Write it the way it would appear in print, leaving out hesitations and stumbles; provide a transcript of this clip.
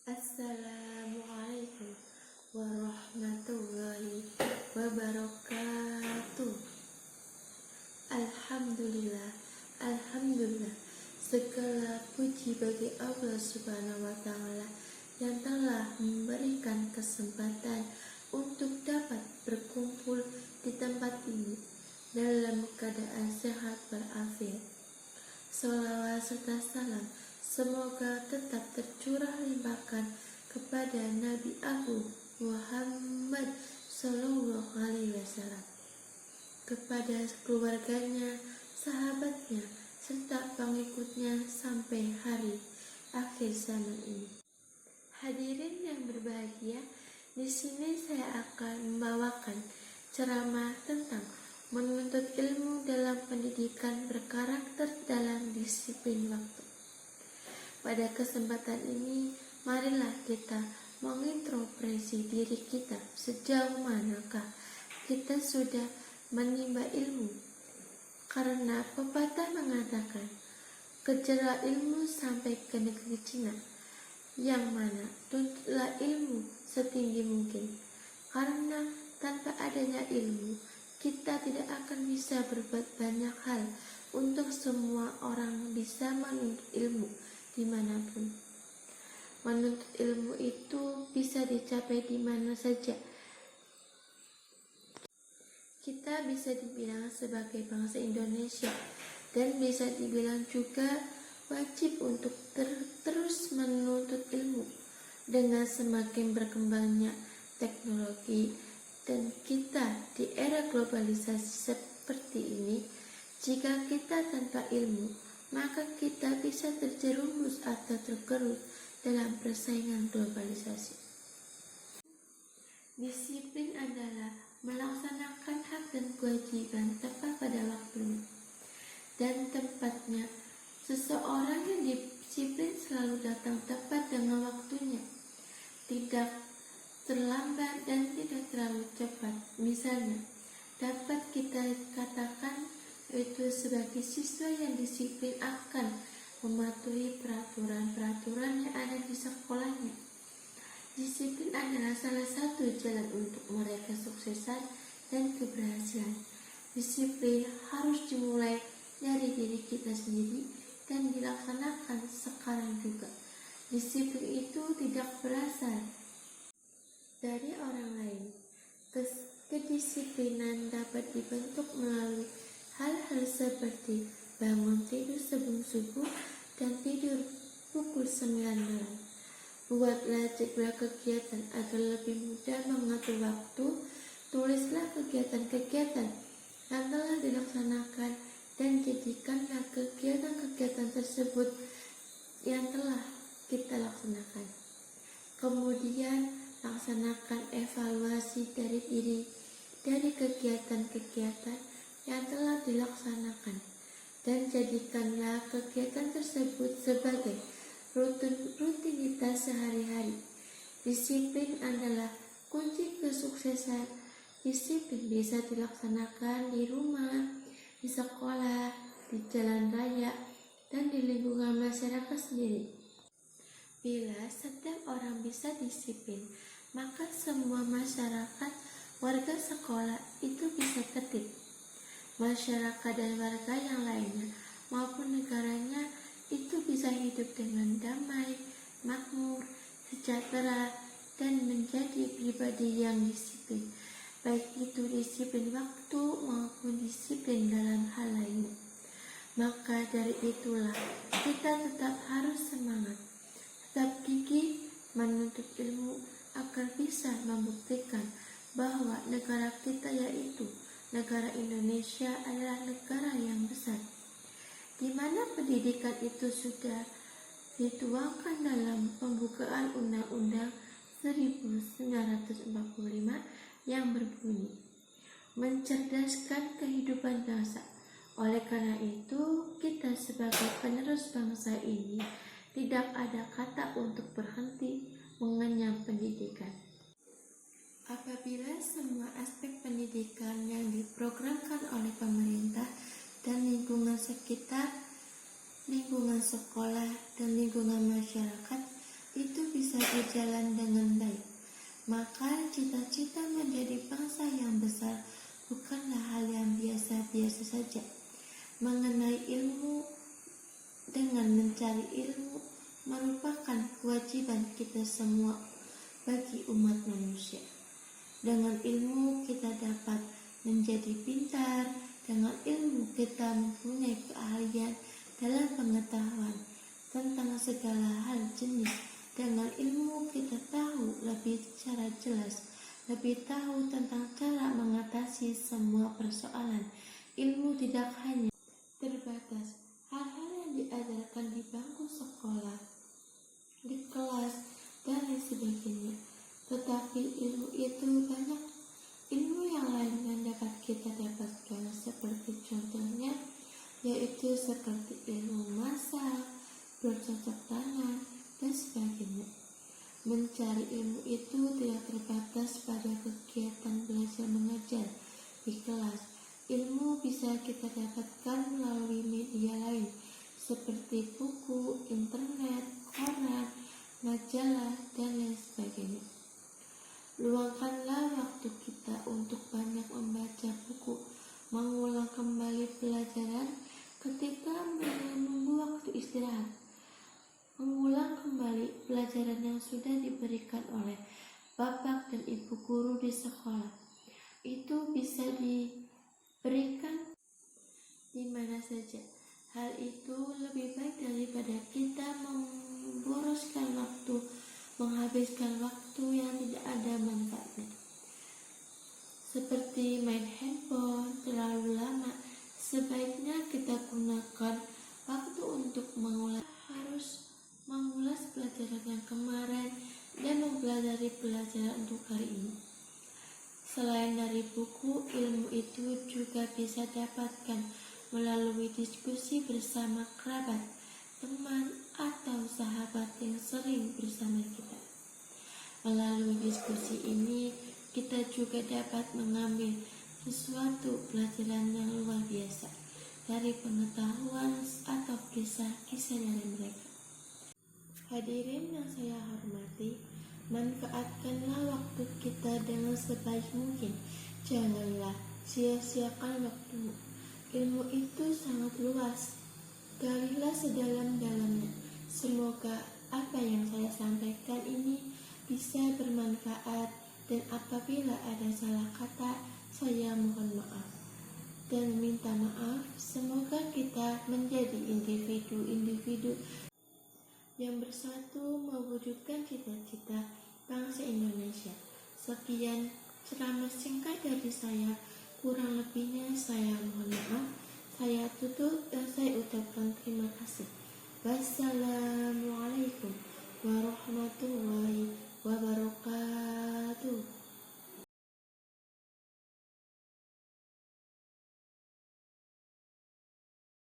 Assalamualaikum warahmatullahi wabarakatuh. Alhamdulillah, Alhamdulillah. Segala puji bagi Allah Subhanahu wa Ta'ala yang telah memberikan kesempatan untuk dapat berkumpul di tempat ini dalam keadaan sehat walafiat. Salawat serta salam semoga tetap tercurah limpahkan kepada Nabi Agung Muhammad Sallallahu Alaihi Wasallam, kepada keluarganya, sahabatnya, serta pengikutnya sampai hari akhir zaman ini. Hadirin yang berbahagia, di sini saya akan membawakan ceramah tentang menuntut ilmu dalam pendidikan berkarakter dalam disiplin waktu. Pada kesempatan ini, marilah kita mengintrospeksi diri kita, sejauh manakah kita sudah menimba ilmu. Karena pepatah mengatakan, kejarlah ilmu sampai ke negeri Cina, yang mana tuntutlah ilmu setinggi mungkin. Karena tanpa adanya ilmu, kita tidak akan bisa berbuat banyak hal. Untuk semua orang bisa menuntut ilmu dimanapun. Menuntut ilmu itu bisa dicapai di mana saja. Kita bisa dibilang sebagai bangsa Indonesia dan bisa dibilang juga wajib untuk terus menuntut ilmu. Dengan semakin berkembangnya teknologi dan kita di era globalisasi seperti ini, jika kita tanpa ilmu, maka kita bisa terjerumus atau tergerus dalam persaingan globalisasi. Disiplin adalah melaksanakan hak dan kewajiban tepat pada waktunya dan tempatnya. Seseorang yang disiplin selalu datang tepat dengan waktunya, tidak terlambat dan tidak terlalu cepat. Misalnya, dapat kita katakan itu sebagai siswa yang disiplin akan mematuhi peraturan-peraturan yang ada di sekolahnya. Disiplin adalah salah satu jalan untuk meraih kesuksesan dan keberhasilan. Disiplin harus dimulai dari diri kita sendiri dan dilaksanakan sekarang juga. Disiplin itu tidak berasal dari orang lain. Kedisiplinan dapat dibentuk melalui hal-hal seperti bangun tidur sebelum subuh dan tidur pukul 9 malam. Buatlah jadwal kegiatan agar lebih mudah mengatur waktu. Tulislah kegiatan-kegiatan yang telah dilaksanakan dan jadikanlah kegiatan-kegiatan tersebut yang telah kita laksanakan. Kemudian laksanakan evaluasi dari kegiatan-kegiatan yang telah dilaksanakan dan jadikanlah kegiatan tersebut sebagai rutinitas sehari-hari. Disiplin adalah kunci kesuksesan. Disiplin bisa dilaksanakan di rumah, di sekolah, di jalan raya, dan di lingkungan masyarakat sendiri. Bila setiap orang bisa disiplin, maka semua masyarakat, warga sekolah itu bisa tertib. Masyarakat dan warga yang lainnya maupun negaranya itu bisa hidup dengan damai, makmur, sejahtera, dan menjadi pribadi yang disiplin, baik itu disiplin waktu maupun disiplin dalam hal lainnya. Maka dari itulah kita tetap harus semangat, tetap gigih menuntut ilmu agar bisa membuktikan bahwa negara kita, yaitu negara Indonesia, adalah negara yang besar, di mana pendidikan itu sudah dituangkan dalam pembukaan Undang-Undang 1945 yang berbunyi, mencerdaskan kehidupan bangsa. Oleh karena itu, kita sebagai penerus bangsa ini tidak ada kata untuk berhenti mengenyam pendidikan. Apabila semua aspek pendidikan yang diprogramkan oleh pemerintah dan lingkungan sekitar, lingkungan sekolah, dan lingkungan masyarakat itu bisa berjalan dengan baik. Maka cita-cita menjadi bangsa yang besar bukanlah hal yang biasa-biasa saja. Mengenai ilmu dengan mencari ilmu merupakan kewajiban kita semua bagi umat manusia. Dengan ilmu kita dapat menjadi pintar, dengan ilmu kita mempunyai keahlian dalam pengetahuan tentang segala hal jenis. Dengan ilmu kita tahu lebih secara jelas, lebih tahu tentang cara mengatasi semua persoalan. Ilmu tidak hanya terbatas hal-hal yang diajarkan di bangku sekolah, di kelas, dan lain sebagainya. Tetapi ilmu itu banyak ilmu yang lain yang dapat kita dapatkan, seperti contohnya yaitu seperti ilmu masak, bercocok tanam, dan sebagainya. Mencari ilmu itu tidak terbatas pada kegiatan belajar mengajar di kelas. Ilmu bisa kita dapatkan melalui media lain seperti buku, internet, koran, majalah, dan lain sebagainya. Luangkanlah waktu kita untuk banyak membaca buku, mengulang kembali pelajaran ketika menunggu waktu istirahat, mengulang kembali pelajaran yang sudah diberikan oleh bapak dan ibu guru di sekolah. Itu bisa diberikan di mana saja. Hal itu lebih baik daripada kita memboroskan waktu, menghabiskan waktu yang tidak ada manfaatnya, seperti main handphone terlalu lama. Sebaiknya kita gunakan waktu untuk harus mengulas pelajaran yang kemarin dan mempelajari pelajaran untuk hari ini. Selain dari buku, ilmu itu juga bisa dapatkan melalui diskusi bersama kerabat, teman, atau sahabat yang sering bersama kita. Melalui diskusi ini, kita juga dapat mengambil sesuatu pelajaran yang luar biasa dari pengetahuan atau kisah-kisah dari mereka. Hadirin yang saya hormati, manfaatkanlah waktu kita dengan sebaik mungkin. Janganlah sia-siakan waktumu. Ilmu itu sangat luas. Galilah sedalam-dalamnya. Semoga apa yang saya sampaikan ini bisa bermanfaat, dan apabila ada salah kata, saya mohon maaf dan minta maaf. Semoga kita menjadi individu-individu yang bersatu mewujudkan cita-cita bangsa Indonesia. Sekian ceramah singkat dari saya, kurang lebihnya saya mohon maaf. Saya tutup dan saya ucapkan terima kasih. Wassalamualaikum warahmatullahi